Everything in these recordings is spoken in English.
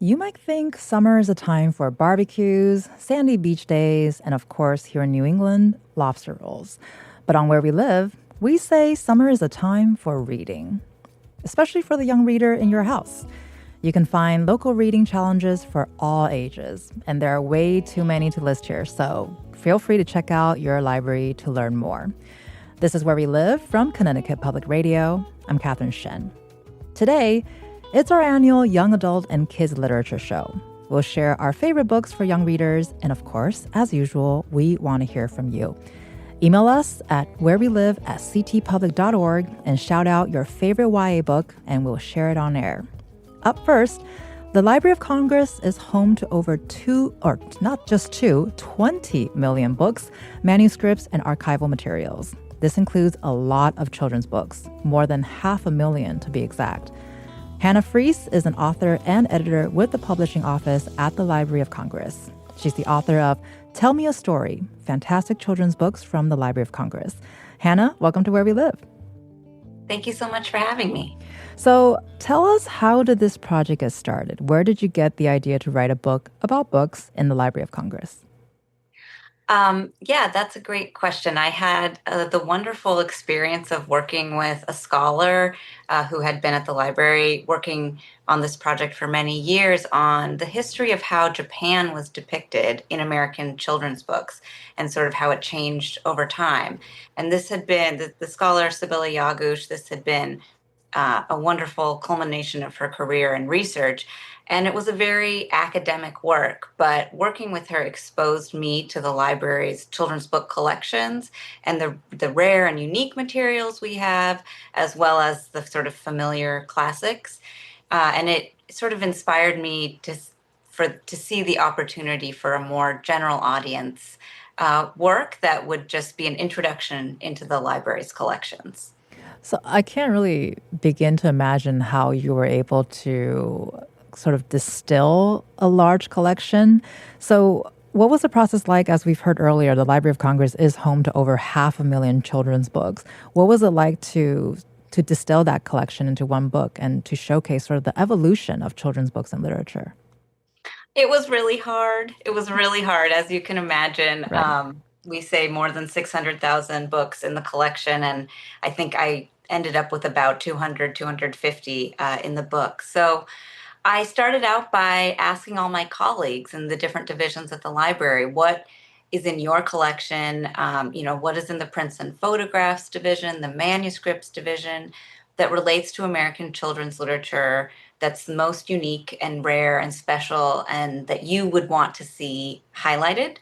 You might think summer is a time for barbecues, sandy beach days, and of course, here in New England, lobster rolls. But on Where We Live, we say summer is a time for reading, especially for the young reader in your house. You can find local reading challenges for all ages, and there are way too many to list here, so feel free to check out your library to learn more. This is Where We Live from Connecticut Public Radio. I'm Katherine Shen. Today, it's our annual Young Adult and Kids Literature Show. We'll share our favorite books for young readers, and of course, as usual, we want to hear from you. Email us at wherewelive@ctpublic.org and shout out your favorite YA book, and we'll share it on air. Up first, the Library of Congress is home to over or not just 20 million books, manuscripts, and archival materials. This includes a lot of children's books, more than 500,000 to be exact. Hannah Freece is an author and editor with the publishing office at the Library of Congress. She's the author of Tell Me a Story, fantastic children's books from the Library of Congress. Hannah, welcome to Where We Live. Thank you so much for having me. So tell us, how did this project get started? Where did you get the idea to write a book about books in the Library of Congress? Yeah, that's a great question. I had the wonderful experience of working with a scholar who had been at the library working on this project for many years on the history of how Japan was depicted in American children's books and sort of how it changed over time. And this had been the scholar Sibylla Yagush. This had been a wonderful culmination of her career and research. And it was a very academic work, but working with her exposed me to the library's children's book collections and the rare and unique materials we have, as well as the sort of familiar classics. And it sort of inspired me to see the opportunity for a more general audience work that would just be an introduction into the library's collections. So I can't really begin to imagine how you were able to sort of distill a large collection. So what was the process like? As we've heard earlier, the Library of Congress is home to over 500,000 children's books. What was it like to distill that collection into one book and to showcase sort of the evolution of children's books and literature? It was really hard. It was really hard, as you can imagine. Right. We say more than 600,000 books in the collection, and I think I ended up with about 200, 250 in the book. So I started out by asking all my colleagues in the different divisions at the library, what is in your collection? What is in the prints and photographs division, the manuscripts division that relates to American children's literature that's most unique and rare and special and that you would want to see highlighted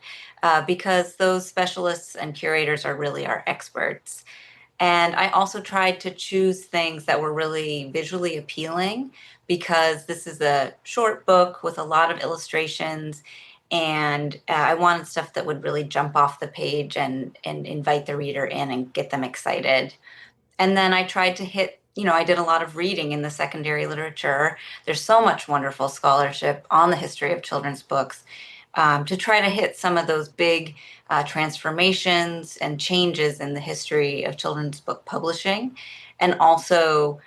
because those specialists and curators are really our experts. And I also tried to choose things that were really visually appealing because this is a short book with a lot of illustrations. And I wanted stuff that would really jump off the page and invite the reader in and get them excited. And then I tried to I did a lot of reading in the secondary literature. There's so much wonderful scholarship on the history of children's books to try to hit some of those big transformations and changes in the history of children's book publishing, and also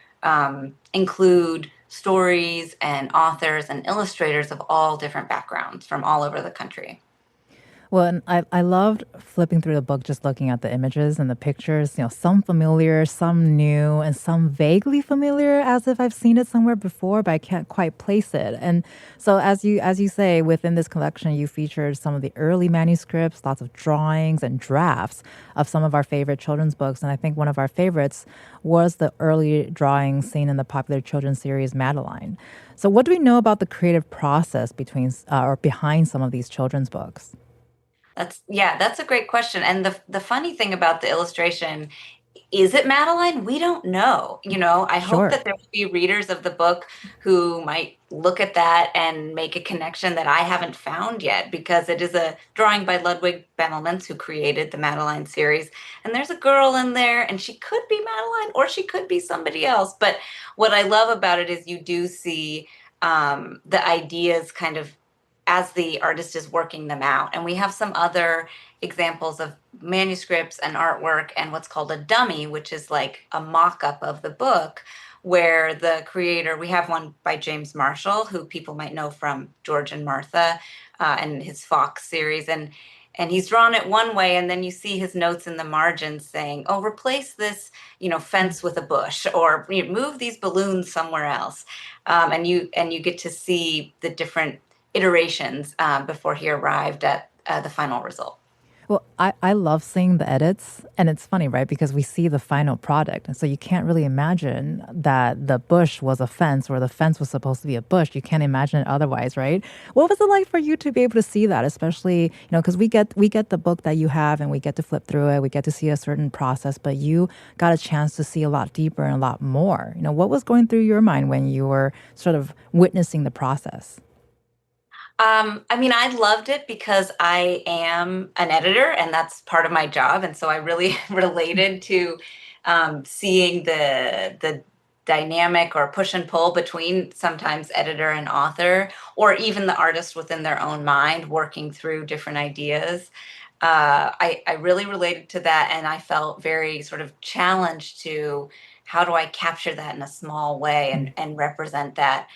include stories and authors and illustrators of all different backgrounds from all over the country. Well, and I loved flipping through the book, just looking at the images and the pictures, some familiar, some new, and some vaguely familiar as if I've seen it somewhere before, but I can't quite place it. And so as you say, within this collection, you featured some of the early manuscripts, lots of drawings and drafts of some of our favorite children's books. And I think one of our favorites was the early drawing seen in the popular children's series Madeline. So what do we know about the creative process or behind some of these children's books? That's a great question. And the funny thing about the illustration, is it Madeline? We don't know. I hope Sure. that there will be readers of the book who might look at that and make a connection that I haven't found yet, because it is a drawing by Ludwig Bemelmans, who created the Madeline series. And there's a girl in there, and she could be Madeline or she could be somebody else. But what I love about it is you do see the ideas kind of as the artist is working them out. And we have some other examples of manuscripts and artwork and what's called a dummy, which is like a mock-up of the book, where the creator, we have one by James Marshall, who people might know from George and Martha and his Fox series. And he's drawn it one way, and then you see his notes in the margins saying, "Oh, replace this, fence with a bush, or move these balloons somewhere else." And you get to see the different iterations before he arrived at the final result. Well, I love seeing the edits, and it's funny, right? Because we see the final product. And so you can't really imagine that the bush was a fence or the fence was supposed to be a bush. You can't imagine it otherwise, right? What was it like for you to be able to see that, especially, because we get the book that you have and we get to flip through it, we get to see a certain process, but you got a chance to see a lot deeper and a lot more. What was going through your mind when you were sort of witnessing the process? I mean, I loved it because I am an editor and that's part of my job. And so I really related to seeing the dynamic or push and pull between sometimes editor and author, or even the artist within their own mind working through different ideas. I really related to that, and I felt very sort of challenged to how do I capture that in a small way and represent that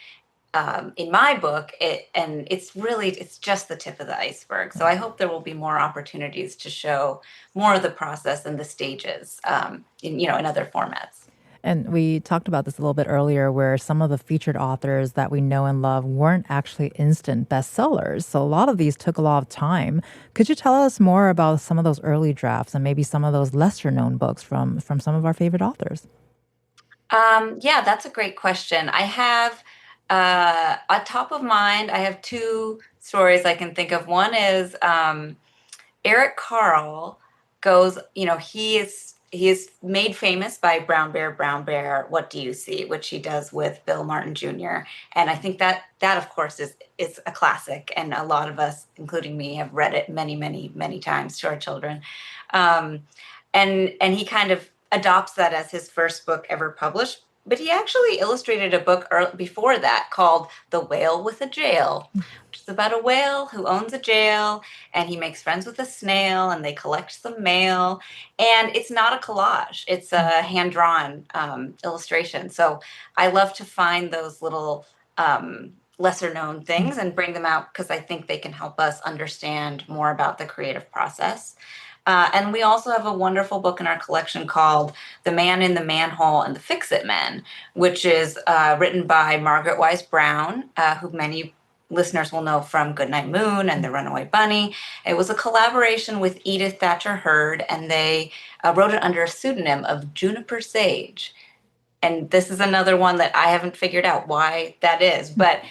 in my book. It's just the tip of the iceberg. So I hope there will be more opportunities to show more of the process and the stages in other formats. And we talked about this a little bit earlier, where some of the featured authors that we know and love weren't actually instant bestsellers. So a lot of these took a lot of time. Could you tell us more about some of those early drafts and maybe some of those lesser known books from some of our favorite authors? Yeah, that's a great question. I have, on top of mind, I have two stories I can think of. One is Eric Carle goes, he is made famous by Brown Bear, What Do You See, which he does with Bill Martin Jr. And I think that of course is a classic, and a lot of us, including me, have read it many, many, many times to our children. Um, and he kind of adopts that as his first book ever published. But he actually illustrated a book before that called The Whale with a Jail, which is about a whale who owns a jail, and he makes friends with a snail and they collect some mail. And it's not a collage, it's a hand drawn illustration. So I love to find those little lesser known things and bring them out because I think they can help us understand more about the creative process. And we also have a wonderful book in our collection called The Man in the Manhole and the Fix-It Men, which is written by Margaret Wise Brown, who many listeners will know from Goodnight Moon and The Runaway Bunny. It was a collaboration with Edith Thatcher Hurd, and they wrote it under a pseudonym of Juniper Sage. And this is another one that I haven't figured out why that is, but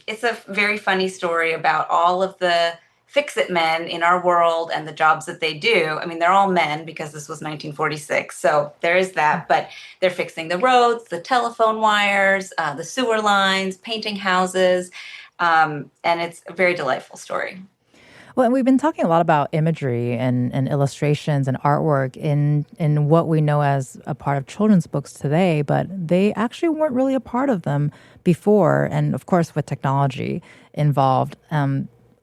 it's a very funny story about all of the fix-it men in our world and the jobs that they do. I mean, they're all men because this was 1946, so there is that. But they're fixing the roads, the telephone wires, the sewer lines, painting houses, and it's a very delightful story. Well, and we've been talking a lot about imagery and illustrations and artwork in what we know as a part of children's books today, but they actually weren't really a part of them before. And of course, with technology involved,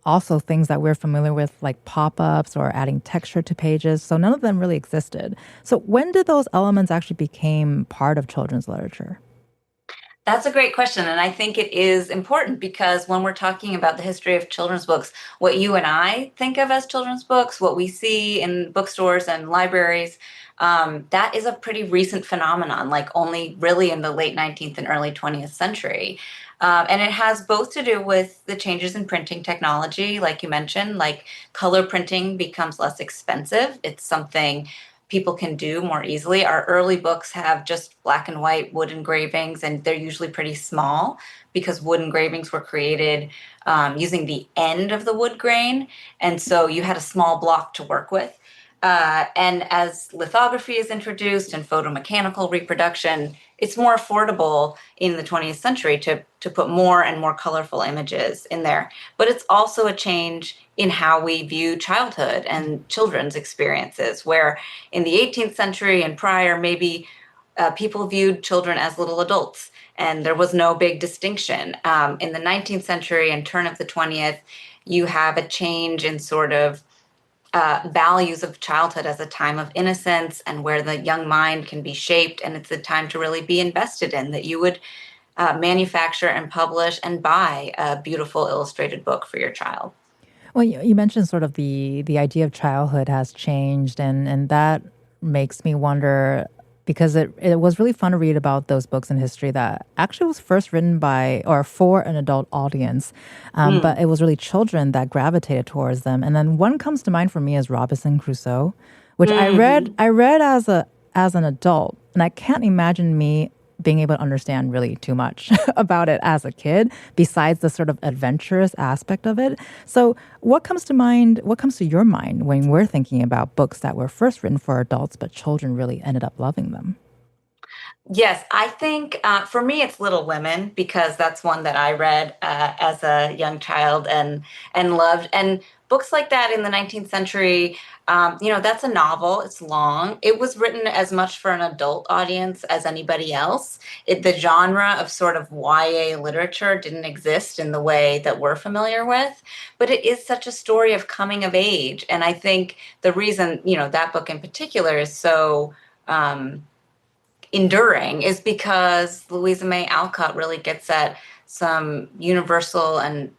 also things that we're familiar with, like pop-ups or adding texture to pages. So none of them really existed. So when did those elements actually become part of children's literature? That's a great question. And I think it is important because when we're talking about the history of children's books, what you and I think of as children's books, what we see in bookstores and libraries, that is a pretty recent phenomenon, like only really in the late 19th and early 20th century. And it has both to do with the changes in printing technology, like you mentioned, like color printing becomes less expensive. It's something people can do more easily. Our early books have just black and white wood engravings, and they're usually pretty small because wood engravings were created using the end of the wood grain. And so you had a small block to work with. And as lithography is introduced and photomechanical reproduction, it's more affordable in the 20th century to put more and more colorful images in there. But it's also a change in how we view childhood and children's experiences, where in the 18th century and prior, maybe people viewed children as little adults, and there was no big distinction. In the 19th century and turn of the 20th, you have a change in sort of values of childhood as a time of innocence and where the young mind can be shaped, and it's a time to really be invested in, that you would manufacture and publish and buy a beautiful illustrated book for your child. Well, you mentioned sort of the idea of childhood has changed, and that makes me wonder because it was really fun to read about those books in history that actually was first written by or for an adult audience, but Mm. it was really children that gravitated towards them. And then one comes to mind for me is Robinson Crusoe, which Hmm. I read as an adult, and I can't imagine me being able to understand really too much about it as a kid, besides the sort of adventurous aspect of it. So, what comes to mind? What comes to your mind when we're thinking about books that were first written for adults, but children really ended up loving them? Yes, I think for me it's Little Women because that's one that I read as a young child and loved. And books like that in the 19th century, that's a novel. It's long. It was written as much for an adult audience as anybody else. The genre of sort of YA literature didn't exist in the way that we're familiar with, but it is such a story of coming of age. And I think the reason, that book in particular is so enduring is because Louisa May Alcott really gets at some universal and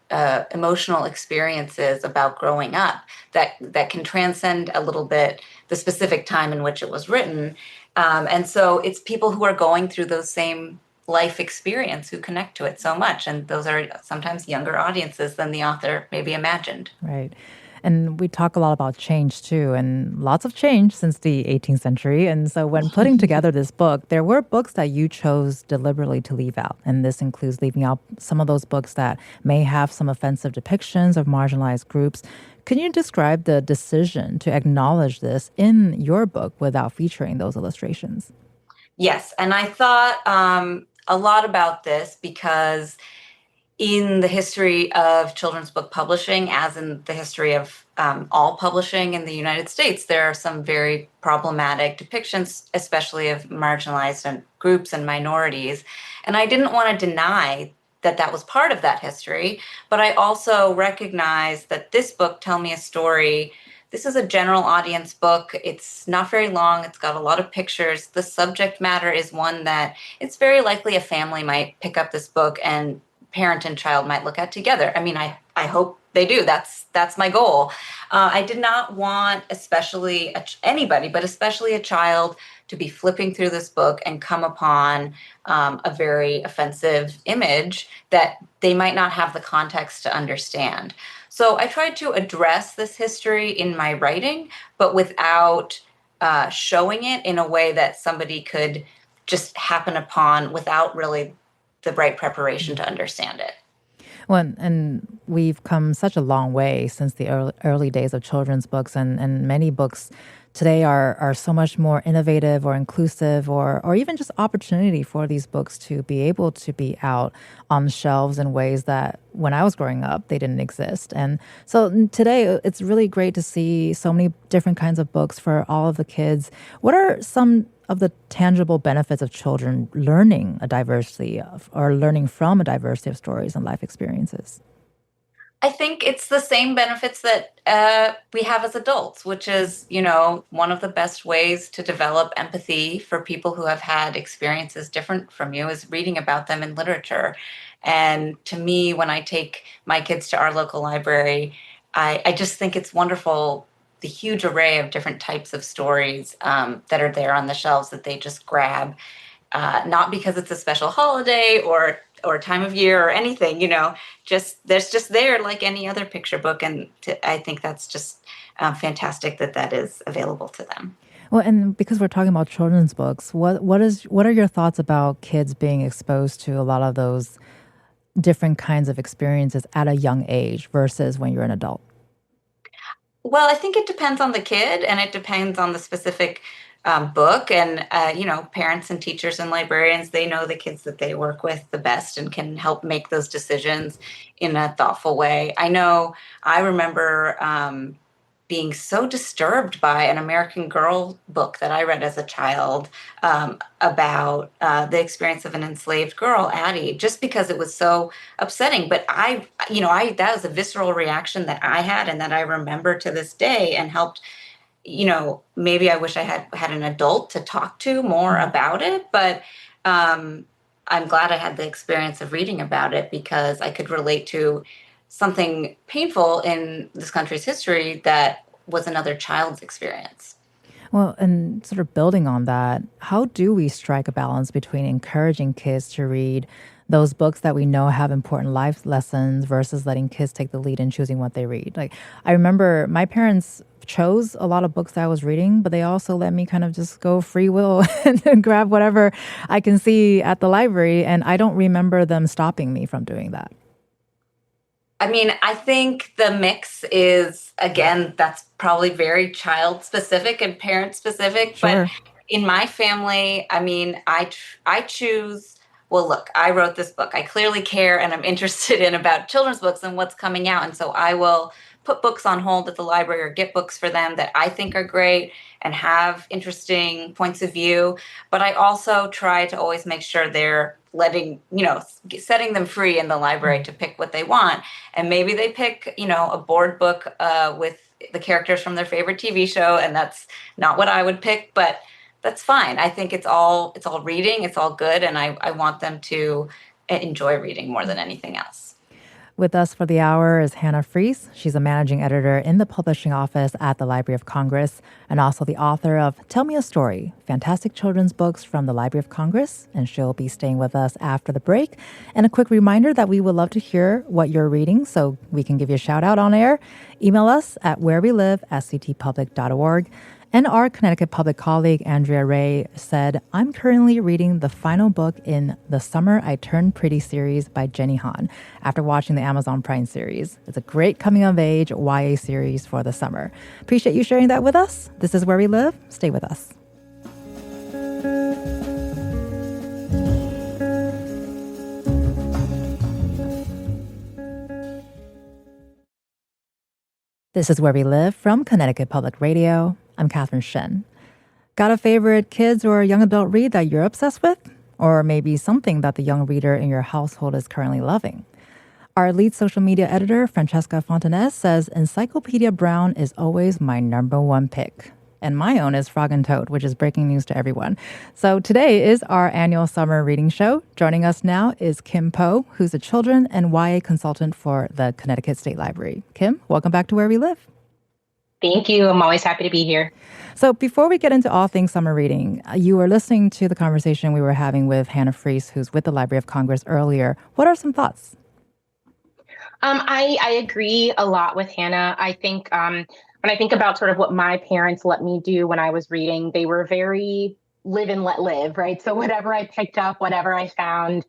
emotional experiences about growing up that can transcend a little bit the specific time in which it was written. And so it's people who are going through those same life experience who connect to it so much. And those are sometimes younger audiences than the author maybe imagined. Right. And we talk a lot about change too, and lots of change since the 18th century. And so, when putting together this book, there were books that you chose deliberately to leave out. And this includes leaving out some of those books that may have some offensive depictions of marginalized groups. Can you describe the decision to acknowledge this in your book without featuring those illustrations? Yes, and I thought a lot about this because in the history of children's book publishing, as in the history of all publishing in the United States, there are some very problematic depictions, especially of marginalized groups and minorities. And I didn't want to deny that that was part of that history, but I also recognized that this book, Tell Me a Story, this is a general audience book. It's not very long. It's got a lot of pictures. The subject matter is one that it's very likely a family might pick up this book and parent and child might look at together. I mean, I hope they do. That's my goal. I did not want, especially anybody, but especially a child, to be flipping through this book and come upon a very offensive image that they might not have the context to understand. So I tried to address this history in my writing, but without showing it in a way that somebody could just happen upon without really the right preparation to understand it. Well, and we've come such a long way since the early days of children's books, and many books today are so much more innovative or inclusive or even just opportunity for these books to be able to be out on shelves in ways that when I was growing up, they didn't exist. And so today, it's really great to see so many different kinds of books for all of the kids. What are some of the tangible benefits of children learning a diversity of or learning from a diversity of stories and life experiences? I think it's the same benefits that we have as adults, which is, one of the best ways to develop empathy for people who have had experiences different from you is reading about them in literature. And to me, when I take my kids to our local library, I just think it's wonderful the huge array of different types of stories that are there on the shelves that they just grab, not because it's a special holiday or time of year or anything, just there's just there like any other picture book, and I think that's just fantastic that that is available to them. Well, and because we're talking about children's books, what are your thoughts about kids being exposed to a lot of those different kinds of experiences at a young age versus when you're an adult? Well, I think it depends on the kid and it depends on the specific book. And, parents and teachers and librarians, they know the kids that they work with the best and can help make those decisions in a thoughtful way. I know I remember being so disturbed by an American Girl book that I read as a child, about the experience of an enslaved girl, Addie, just because it was so upsetting. But that was a visceral reaction that I had and that I remember to this day, and helped, maybe I wish I had an adult to talk to more about it. But I'm glad I had the experience of reading about it, because I could relate to something painful in this country's history that was another child's experience. Well, and sort of building on that, how do we strike a balance between encouraging kids to read those books that we know have important life lessons versus letting kids take the lead in choosing what they read? Like, I remember my parents chose a lot of books that I was reading, but they also let me kind of just go free will and grab whatever I can see at the library. And I don't remember them stopping me from doing that. I mean, I think the mix is, again, that's probably very child specific and parent specific. But Sure. in my family, I mean, I choose. Well, look, I wrote this book. I clearly care and I'm interested in about children's books and what's coming out, and so I will put books on hold at the library or get books for them that I think are great and have interesting points of view. But I also try to always make sure they're setting them free in the library to pick what they want. And maybe they pick, a board book with the characters from their favorite TV show, and that's not what I would pick, but that's fine. I think it's all reading, it's all good, and I want them to enjoy reading more than anything else. With us for the hour is Hannah Freece. She's a managing editor in the publishing office at the Library of Congress and also the author of Tell Me a Story, fantastic children's books from the Library of Congress. And she'll be staying with us after the break. And a quick reminder that we would love to hear what you're reading, so we can give you a shout out on air. Email us at wherewelive@ctpublic.org. And our Connecticut Public colleague, Andrea Ray, said, I'm currently reading the final book in the Summer I Turned Pretty series by Jenny Han after watching the Amazon Prime series. It's a great coming-of-age YA series for the summer. Appreciate you sharing that with us. This is Where We Live. Stay with us. This is Where We Live from Connecticut Public Radio. I'm Catherine Shen. Got a favorite kids or young adult read that you're obsessed with? Or maybe something that the young reader in your household is currently loving? Our lead social media editor, Francesca Fontanez, says Encyclopedia Brown is always my number one pick. And my own is Frog and Toad, which is breaking news to everyone. So today is our annual summer reading show. Joining us now is Kim Powe, who's a children and YA consultant for the Connecticut State Library. Kim, welcome back to Where We Live. Thank you. I'm always happy to be here. So before we get into all things summer reading, you were listening to the conversation we were having with Hannah Freece, who's with the Library of Congress earlier. What are some thoughts? I agree a lot with Hannah. I think when I think about sort of what my parents let me do when I was reading, they were very live and let live, right? So whatever I picked up, whatever I found,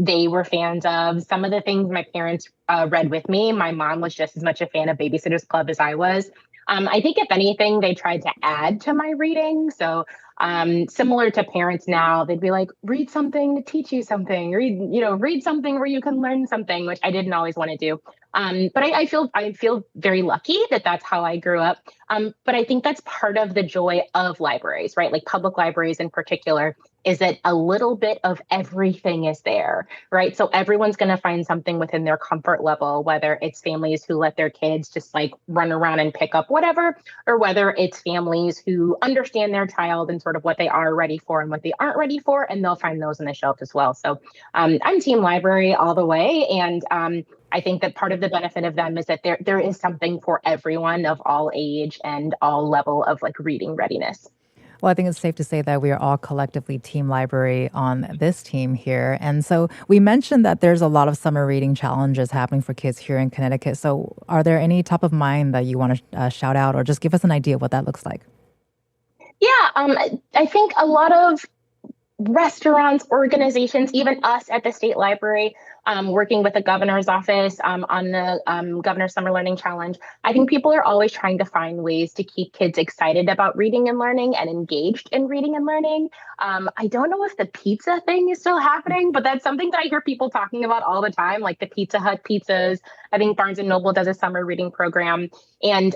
they were fans of. Some of the things my parents read with me, my mom was just as much a fan of Babysitter's Club as I was. I think if anything, they tried to add to my reading. So similar to parents now, they'd be like, read something to teach you something, read something where you can learn something, which I didn't always want to do. But I feel very lucky that that's how I grew up. But I think that's part of the joy of libraries, right? Like public libraries in particular, is that a little bit of everything is there, right? So everyone's going to find something within their comfort level, whether it's families who let their kids just like run around and pick up whatever, or whether it's families who understand their child and sort of what they are ready for and what they aren't ready for, and they'll find those on the shelf as well. So I'm team library all the way. And I think that part of the benefit of them is that there is something for everyone of all age and all level of like reading readiness. Well, I think it's safe to say that we are all collectively team library on this team here. And so we mentioned that there's a lot of summer reading challenges happening for kids here in Connecticut. So are there any top of mind that you want to shout out or just give us an idea of what that looks like? Yeah, I think a lot of restaurants, organizations, even us at the state library, working with the governor's office on the Governor's Summer Learning Challenge, I think people are always trying to find ways to keep kids excited about reading and learning and engaged in reading and learning. I don't know if the pizza thing is still happening, but that's something that I hear people talking about all the time, like the Pizza Hut pizzas. I think Barnes and Noble does a summer reading program. And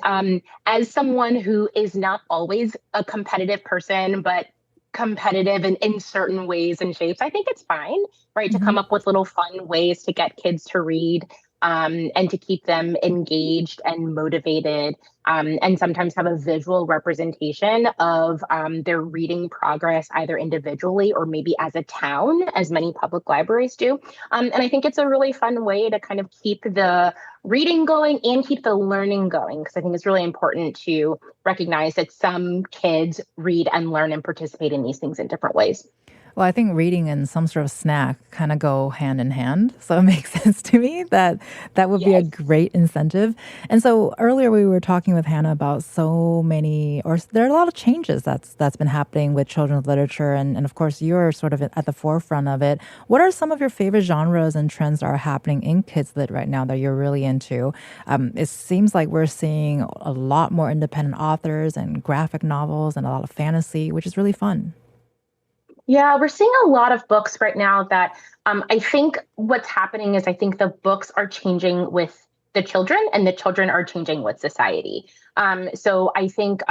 as someone who is not always a competitive person, but competitive in certain ways and shapes, I think it's fine, right, to come up with little fun ways to get kids to read and to keep them engaged and motivated, and sometimes have a visual representation of their reading progress, either individually or maybe as a town, as many public libraries do. And I think it's a really fun way to kind of keep the reading going and keep the learning going, because I think it's really important to recognize that some kids read and learn and participate in these things in different ways. Well, I think reading and some sort of snack kind of go hand in hand. So it makes sense to me that that would be a great incentive. And so earlier we were talking with Hannah about so many, or there are a lot of changes that's been happening with children's literature. And of course, you're sort of at the forefront of it. What are some of your favorite genres and trends that are happening in kids lit right now that you're really into? It seems like we're seeing a lot more independent authors and graphic novels and a lot of fantasy, which is really fun. Yeah, we're seeing a lot of books right now that I think what's happening is I think the books are changing with the children and the children are changing with society. So I think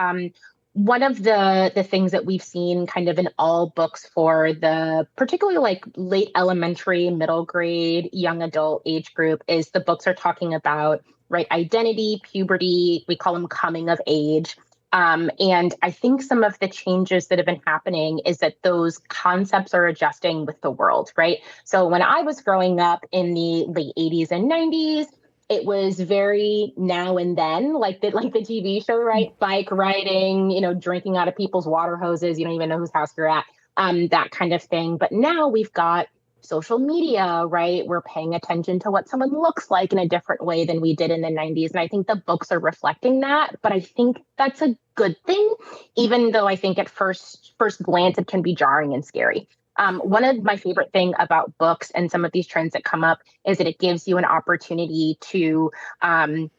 one of the things that we've seen kind of in all books for the particularly like late elementary, middle grade, young adult age group is the books are talking about, right, identity, puberty, we call them coming of age. And I think some of the changes that have been happening is that those concepts are adjusting with the world, right? So when I was growing up in the late 80s and 90s, it was very now and then, like the TV show, right? Bike riding, drinking out of people's water hoses. You don't even know whose house you're at, that kind of thing. But now we've got social media, right? We're paying attention to what someone looks like in a different way than we did in the 90s. And I think the books are reflecting that. But I think that's a good thing, even though I think at first glance it can be jarring and scary. One of my favorite thing about books and some of these trends that come up is that it gives you an opportunity to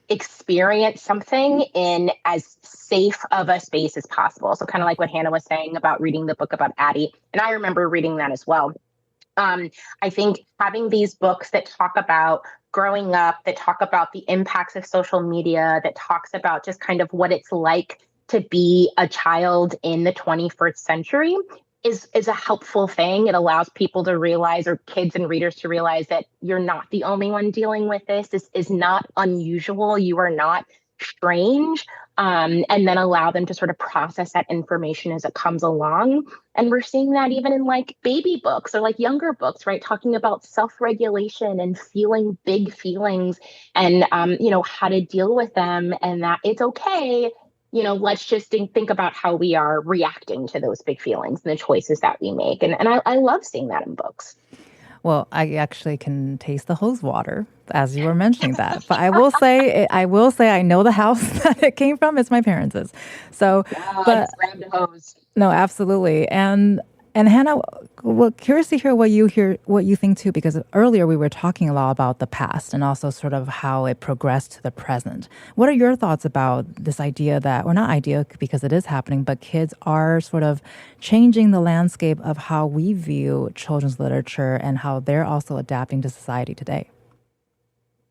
experience something in as safe of a space as possible. So kind of like what Hannah was saying about reading the book about Addie. And I remember reading that as well. I think having these books that talk about growing up, that talk about the impacts of social media, that talks about just kind of what it's like to be a child in the 21st century is a helpful thing. It allows people to realize, or kids and readers to realize, that you're not the only one dealing with this. This is not unusual. You are not strange. And then allow them to sort of process that information as it comes along. And we're seeing that even in like baby books or like younger books, right? Talking about self-regulation and feeling big feelings and, how to deal with them, and that it's okay. Let's just think about how we are reacting to those big feelings and the choices that we make. And I love seeing that in books. Well, I actually can taste the hose water as you were mentioning that. But I will say, I know the house that it came from. It's my parents'. So, I but just grabbed a hose. no, absolutely. And Hannah, well, curious to hear what you think too, because earlier we were talking a lot about the past and also sort of how it progressed to the present. What are your thoughts about this idea that, or not idea because it is happening, but kids are sort of changing the landscape of how we view children's literature and how they're also adapting to society today?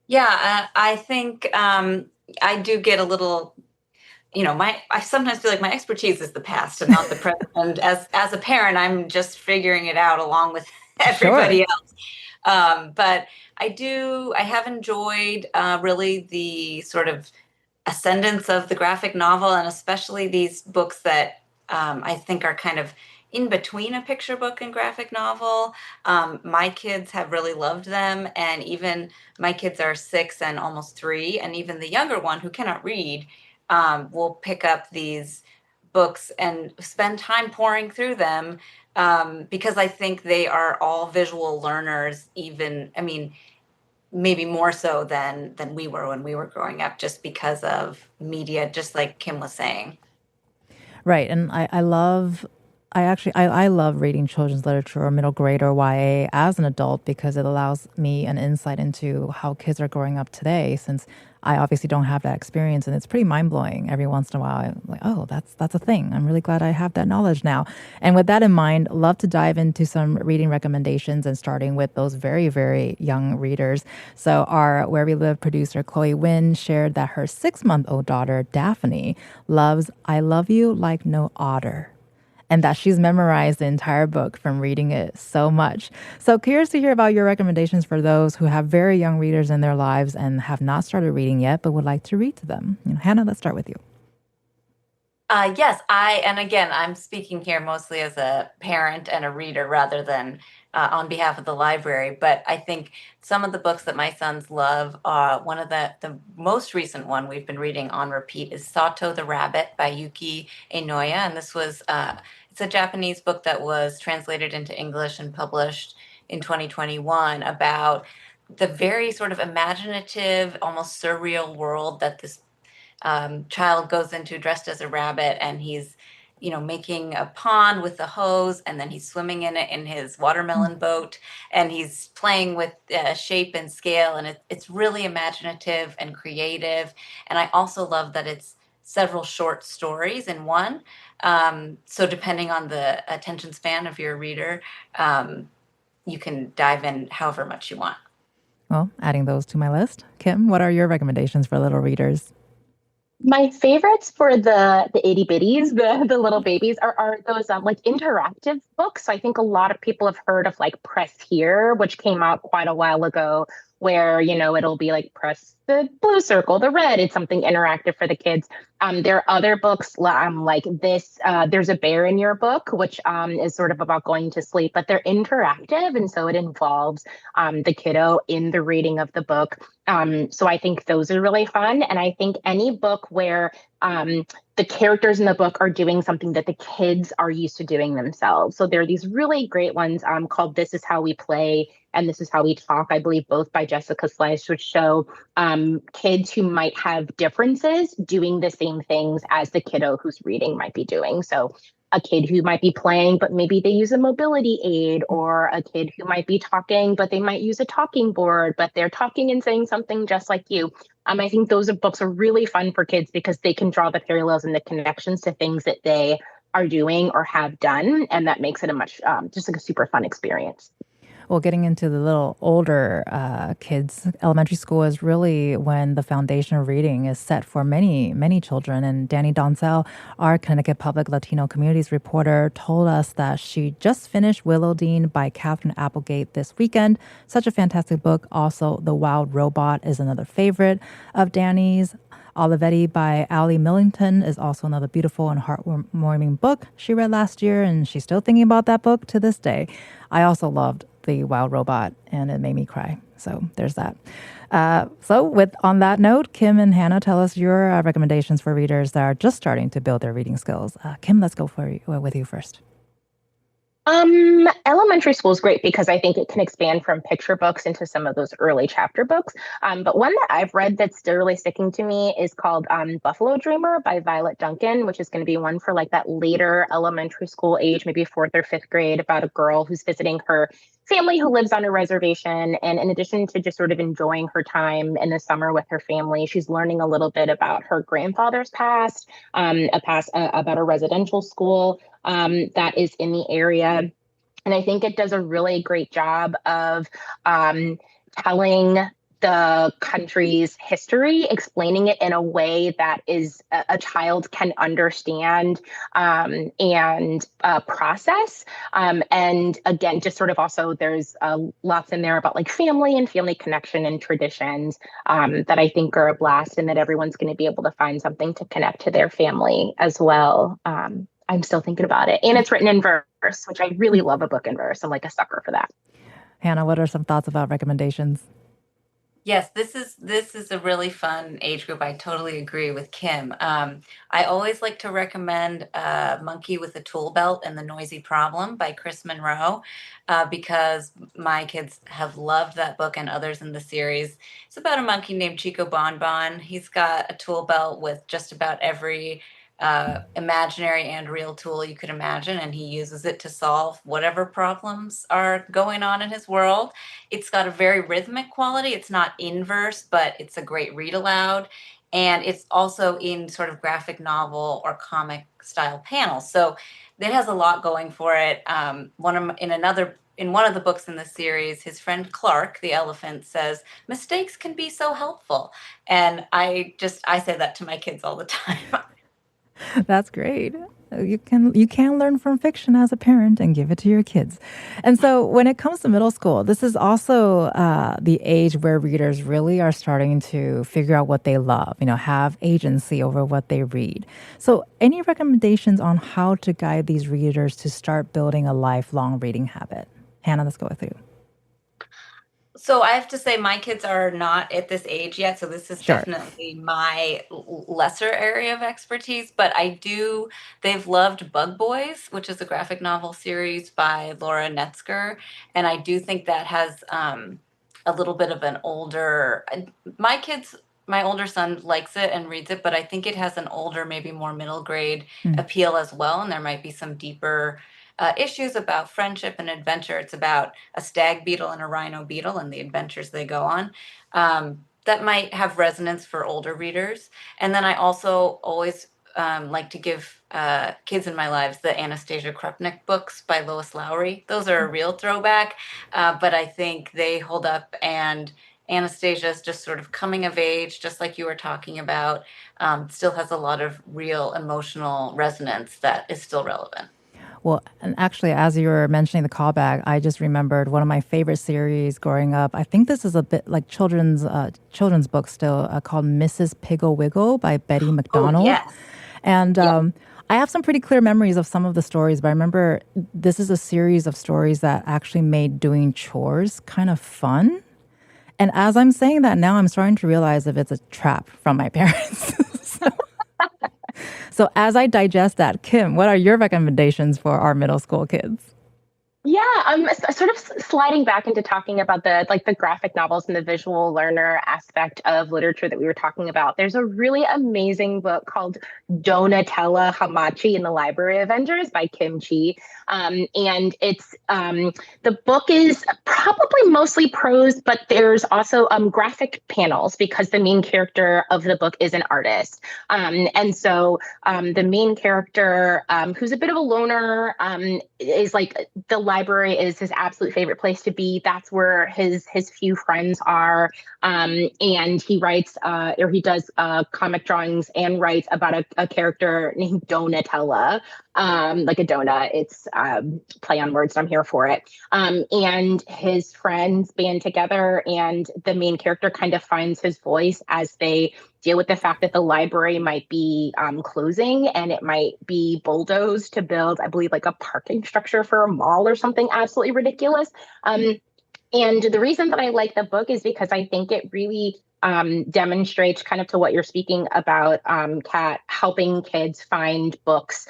Yeah, I think I do get a little, I sometimes feel like my expertise is the past and not the present. And as a parent, I'm just figuring it out along with everybody Sure. else. But I have enjoyed really the sort of ascendance of the graphic novel, and especially these books that I think are kind of in between a picture book and graphic novel. My kids have really loved them, and even my kids are 6 and almost 3, and even the younger one who cannot read will pick up these books and spend time pouring through them, because I think they are all visual learners, even, I mean, maybe more so than we were when we were growing up, just because of media, just like Kim was saying. Right. And I love I love reading children's literature or middle grade or YA as an adult because it allows me an insight into how kids are growing up today since I obviously don't have that experience and it's pretty mind blowing. Every once in a while I'm like, oh, that's a thing. I'm really glad I have that knowledge now. And with that in mind, love to dive into some reading recommendations and starting with those very, very young readers. So our Where We Live producer Chloe Wynn shared that her 6-month-old daughter Daphne loves I Love You Like No Otter and that she's memorized the entire book from reading it so much. So curious to hear about your recommendations for those who have very young readers in their lives and have not started reading yet, but would like to read to them. Hannah, let's start with you. Yes, and again, I'm speaking here mostly as a parent and a reader rather than on behalf of the library. But I think some of the books that my sons love, one of the most recent one we've been reading on repeat is Sato the Rabbit by Yuki Enoya. And this was, it's a Japanese book that was translated into English and published in 2021 about the very sort of imaginative, almost surreal world that this child goes into dressed as a rabbit, and he's making a pond with a hose, and then he's swimming in it in his watermelon boat, and he's playing with shape and scale, and it's really imaginative and creative. And I also love that it's several short stories in one, so depending on the attention span of your reader, you can dive in however much you want. Well, adding those to my list. Kim, what are your recommendations for little readers? My favorites for the itty bitties, the little babies, are those like interactive books. So I think a lot of people have heard of like Press Here, which came out quite a while ago, where it'll be like press the blue circle, the red. It's something interactive for the kids. There are other books like this. There's a Bear in Your Book, which is sort of about going to sleep, but they're interactive, and so it involves the kiddo in the reading of the book. So I think those are really fun. And I think any book where the characters in the book are doing something that the kids are used to doing themselves. So there are these really great ones called This Is How We Play and This Is How We Talk, I believe both by Jessica Slice, which show kids who might have differences doing the same things as the kiddo who's reading might be doing. So a kid who might be playing, but maybe they use a mobility aid, or a kid who might be talking, but they might use a talking board, but they're talking and saying something just like you. I think those books are really fun for kids because they can draw the parallels and the connections to things that they are doing or have done. And that makes it a much, just like a super fun experience. Well, getting into the little older kids, elementary school is really when the foundation of reading is set for many, many children. And Danny Doncel, our Connecticut Public Latino Communities reporter, told us that she just finished Willowdean by Catherine Applegate this weekend. Such a fantastic book. Also, The Wild Robot is another favorite of Danny's. Olivetti by Ali Millington is also another beautiful and heartwarming book she read last year, and she's still thinking about that book to this day. I also loved The Wild Robot, and it made me cry. So there's that. On that note, Kim and Hannah, tell us your recommendations for readers that are just starting to build their reading skills. Kim, let's go with you first. Elementary school is great because I think it can expand from picture books into some of those early chapter books. But one that I've read that's still really sticking to me is called Buffalo Dreamer by Violet Duncan, which is going to be one for like that later elementary school age, maybe fourth or fifth grade, about a girl who's visiting her family who lives on a reservation. And in addition to just sort of enjoying her time in the summer with her family, she's learning a little bit about her grandfather's past, about a residential school that is in the area. And I think it does a really great job of telling the country's history, explaining it in a way that is a child can understand and process. And again, just sort of also there's lots in there about like family and family connection and traditions that I think are a blast, and that everyone's going to be able to find something to connect to their family as well. I'm still thinking about it. And it's written in verse, which I really love a book in verse. I'm like a sucker for that. Hannah, what are some thoughts about recommendations? Yes, this is a really fun age group. I totally agree with Kim. I always like to recommend Monkey with a Tool Belt and the Noisy Problem by Chris Monroe because my kids have loved that book and others in the series. It's about a monkey named Chico Bon Bon. He's got a tool belt with just about every imaginary and real tool you could imagine, and he uses it to solve whatever problems are going on in his world. It's got a very rhythmic quality. It's not in verse, but it's a great read aloud. And it's also in sort of graphic novel or comic style panels. So it has a lot going for it. In one of the books in the series, his friend Clark, the elephant, says, mistakes can be so helpful. And I say that to my kids all the time. That's great. You can learn from fiction as a parent and give it to your kids. And so when it comes to middle school, this is also the age where readers really are starting to figure out what they love, have agency over what they read. So any recommendations on how to guide these readers to start building a lifelong reading habit? Hannah, let's go with you. So I have to say my kids are not at this age yet, so this is definitely my lesser area of expertise, but they've loved Bug Boys, which is a graphic novel series by Laura Netzger, and I do think that has a little bit of an older, my older son likes it and reads it, but I think it has an older, maybe more middle grade appeal as well, and there might be some deeper issues about friendship and adventure. It's about a stag beetle and a rhino beetle and the adventures they go on. That might have resonance for older readers. And then I also always like to give kids in my lives the Anastasia Krupnik books by Lois Lowry. Those are a real throwback, but I think they hold up, and Anastasia is just sort of coming of age, just like you were talking about, still has a lot of real emotional resonance that is still relevant. Well, and actually, as you were mentioning the callback, I just remembered one of my favorite series growing up. I think this is a bit like children's book still, called Mrs. Piggle Wiggle by Betty McDonald. Oh, yes. And I have some pretty clear memories of some of the stories, but I remember this is a series of stories that actually made doing chores kind of fun. And as I'm saying that now, I'm starting to realize if it's a trap from my parents. So as I digest that, Kim, what are your recommendations for our middle school kids? Yeah, I'm sort of sliding back into talking about the graphic novels and the visual learner aspect of literature that we were talking about. There's a really amazing book called Donatella Hamachi and the Library Avengers by Kim Chi. And it's the book is probably mostly prose, but there's also graphic panels because the main character of the book is an artist. And so the main character, who's a bit of a loner, is like the library is his absolute favorite place to be. That's where his few friends are. And he writes or he does comic drawings and writes about a character named Donatella, like a donut. It's play on words, so I'm here for it. And his friends band together, and the main character kind of finds his voice as they deal with the fact that the library might be closing and it might be bulldozed to build, I believe, like a parking structure for a mall or something absolutely ridiculous. And the reason that I like the book is because I think it really demonstrates kind of to what you're speaking about, Kat, helping kids find books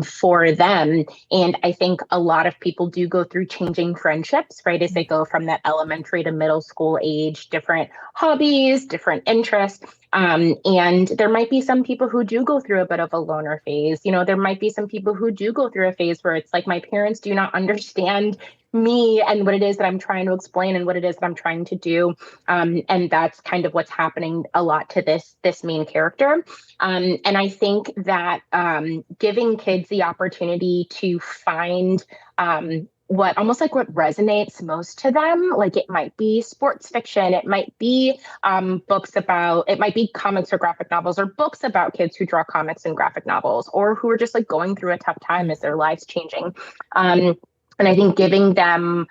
for them. And I think a lot of people do go through changing friendships, right, as they go from that elementary to middle school age, different hobbies, different interests. And there might be some people who do go through a bit of a loner phase. There might be some people who do go through a phase where it's like, my parents do not understand me and what it is that I'm trying to explain and what it is that I'm trying to do. And that's kind of what's happening a lot to this main character. And I think that giving kids the opportunity to find what resonates most to them, like it might be sports fiction, it might be it might be comics or graphic novels, or books about kids who draw comics and graphic novels, or who are just like going through a tough time as their lives changing. And I think giving them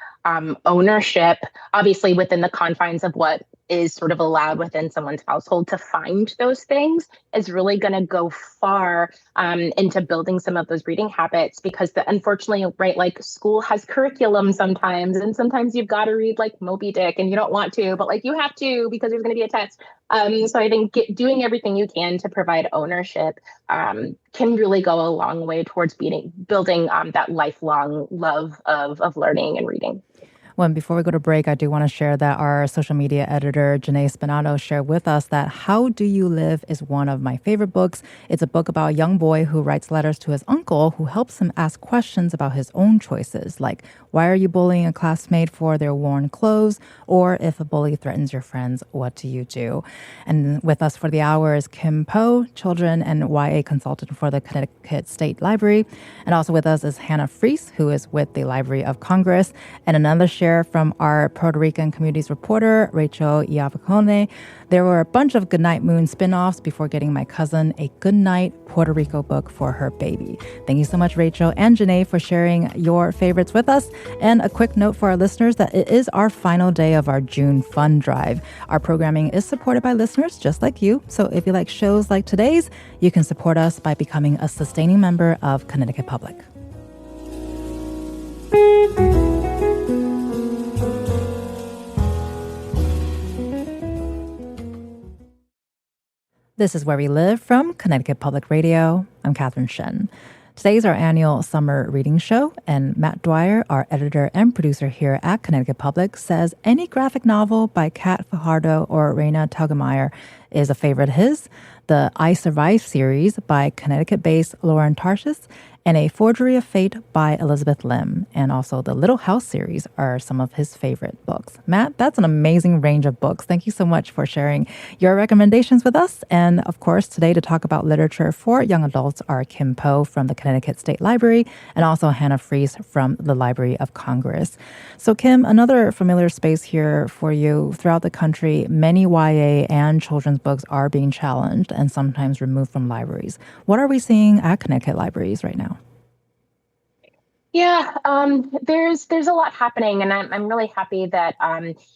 ownership, obviously within the confines of what is sort of allowed within someone's household to find those things, is really going to go far into building some of those reading habits. Because unfortunately, right, like school has curriculum sometimes, and sometimes you've got to read like Moby Dick and you don't want to, but like you have to because there's going to be a test. So I think doing everything you can to provide ownership can really go a long way towards building that lifelong love of learning and reading. Well, before we go to break, I do want to share that our social media editor, Janae Spinato, shared with us that How Do You Live is one of my favorite books. It's a book about a young boy who writes letters to his uncle who helps him ask questions about his own choices, like why are you bullying a classmate for their worn clothes? Or if a bully threatens your friends, what do you do? And with us for the hour is Kim Powe, children and YA consultant for the Connecticut State Library. And also with us is Hannah Freece, who is with the Library of Congress, and another share from our Puerto Rican communities reporter, Rachel Iavacone. There were a bunch of Goodnight Moon spin-offs before getting my cousin a Goodnight Puerto Rico book for her baby. Thank you so much, Rachel and Janae, for sharing your favorites with us. And a quick note for our listeners that it is our final day of our June Fund Drive. Our programming is supported by listeners just like you. So if you like shows like today's, you can support us by becoming a sustaining member of Connecticut Public. This is Where We Live from Connecticut Public Radio. I'm Catherine Shen. Today's our annual summer reading show, and Matt Dwyer, our editor and producer here at Connecticut Public, says any graphic novel by Kat Fajardo or Raina Telgemeier is a favorite of his. The I Survive series by Connecticut-based Lauren Tarshis, and A Forgery of Fate by Elizabeth Lim, and also the Little House series are some of his favorite books. Matt, that's an amazing range of books. Thank you so much for sharing your recommendations with us. And of course, today to talk about literature for young adults are Kim Powe from the Connecticut State Library and also Hannah Freece from the Library of Congress. So Kim, another familiar space here for you. Throughout the country, many YA and children's books are being challenged and sometimes removed from libraries. What are we seeing at Connecticut libraries right now? Yeah, there's a lot happening, and I'm really happy that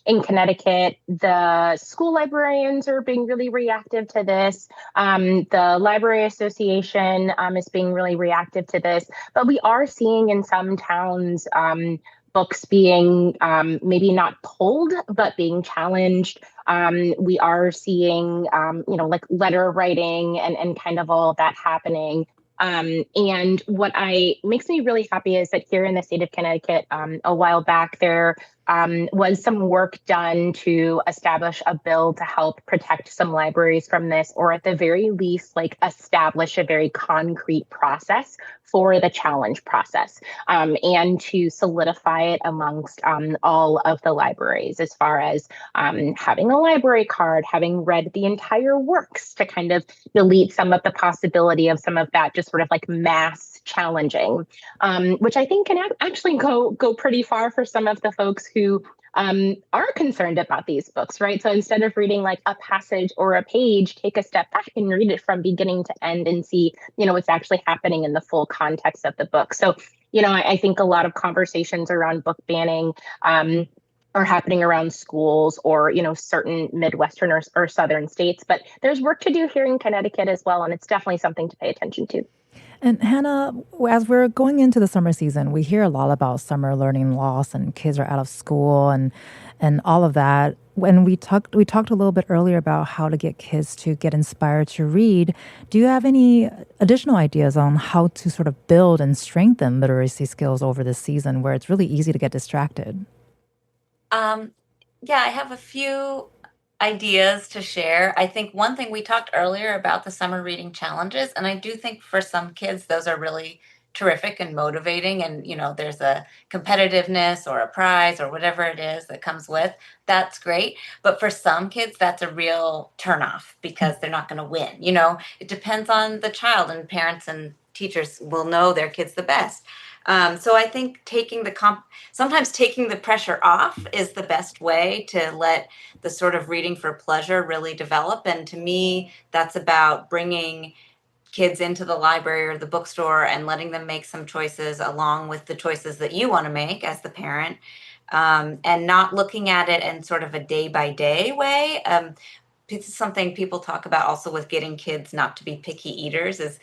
in Connecticut the school librarians are being really reactive to this. The Library Association is being really reactive to this, but we are seeing in some towns books being maybe not pulled, but being challenged. We are seeing like letter writing and kind of all of that happening. And what makes me really happy is that here in the state of Connecticut, a while back, there was some work done to establish a bill to help protect some libraries from this, or at the very least, like establish a very concrete process for the challenge process, and to solidify it amongst all of the libraries as far as having a library card, having read the entire works to kind of delete some of the possibility of some of that just sort of like mass challenging, which I think can actually go pretty far for some of the folks who are concerned about these books, right? So instead of reading like a passage or a page, take a step back and read it from beginning to end and see, what's actually happening in the full context of the book. So, I think a lot of conversations around book banning are happening around schools or, certain Midwestern or Southern states, but there's work to do here in Connecticut as well. And it's definitely something to pay attention to. And Hannah, as we're going into the summer season, we hear a lot about summer learning loss and kids are out of school and all of that. When we talked a little bit earlier about how to get kids to get inspired to read. Do you have any additional ideas on how to sort of build and strengthen literacy skills over this season where it's really easy to get distracted? Yeah, I have a few ideas to share. I think one thing we talked earlier about the summer reading challenges, and I do think for some kids those are really terrific and motivating, and there's a competitiveness or a prize or whatever it is that comes with. That's great, but for some kids that's a real turnoff because they're not going to win. It depends on the child, and parents and teachers will know their kids the best. So I think sometimes taking the pressure off is the best way to let the sort of reading for pleasure really develop. And to me, that's about bringing kids into the library or the bookstore and letting them make some choices along with the choices that you want to make as the parent, and not looking at it in sort of a day by day way. It's something people talk about also with getting kids not to be picky eaters is,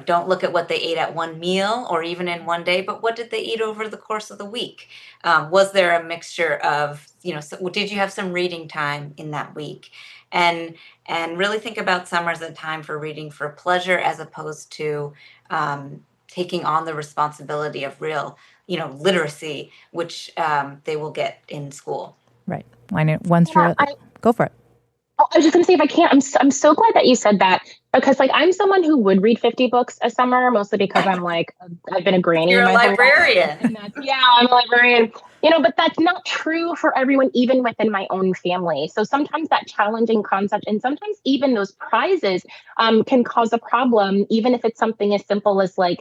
don't look at what they ate at one meal or even in one day, but what did they eat over the course of the week? Was there a mixture of, did you have some reading time in that week? And really think about summer as a time for reading for pleasure as opposed to taking on the responsibility of real, literacy, which they will get in school. Right. I know once you're, go for it. Oh, I was just going to say, if I can't, I'm so glad that you said that, because like I'm someone who would read 50 books a summer, mostly because I'm like, I've been a granny. You're a librarian. Yeah, I'm a librarian. But that's not true for everyone, even within my own family. So sometimes that challenging concept, and sometimes even those prizes can cause a problem, even if it's something as simple as read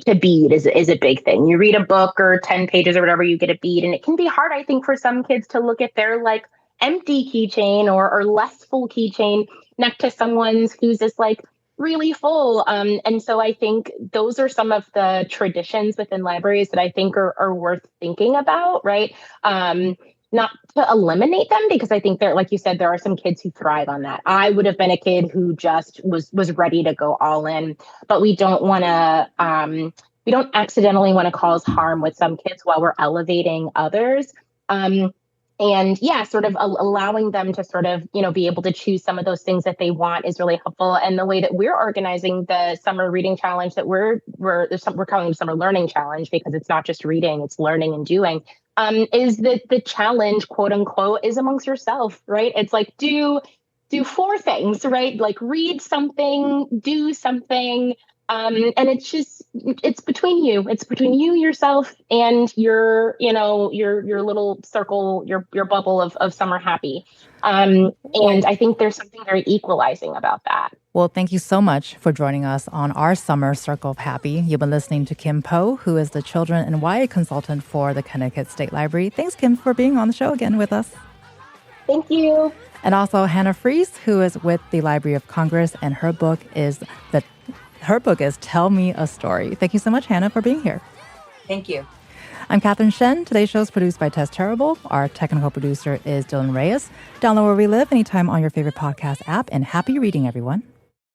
to bead is a big thing. You read a book or 10 pages or whatever, you get a bead. And it can be hard, I think, for some kids to look at their like empty keychain or less full keychain next to someone's who's just like really full. And so I think those are some of the traditions within libraries that I think are worth thinking about, right? Not to eliminate them, because I think like you said, there are some kids who thrive on that. I would have been a kid who just was ready to go all in, but we don't accidentally want to cause harm with some kids while we're elevating others. And yeah, sort of allowing them to sort of, be able to choose some of those things that they want is really helpful. And the way that we're organizing the summer reading challenge that we're calling the summer learning challenge, because it's not just reading, it's learning and doing, is that the challenge, quote unquote, is amongst yourself, right? It's like, do 4 things, right? Like read something, do something. And it's between you. It's between you, yourself, and your little circle, your bubble of summer happy. And I think there's something very equalizing about that. Well, thank you so much for joining us on our Summer Circle of Happy. You've been listening to Kim Powe, who is the Children and YA Consultant for the Connecticut State Library. Thanks, Kim, for being on the show again with us. Thank you. And also Hannah Freece, who is with the Library of Congress, and her book is Tell Me a Story. Thank you so much, Hannah, for being here. Thank you. I'm Catherine Shen. Today's show is produced by Tess Terrible. Our technical producer is Dylan Reyes. Download Where We Live anytime on your favorite podcast app, and happy reading, everyone.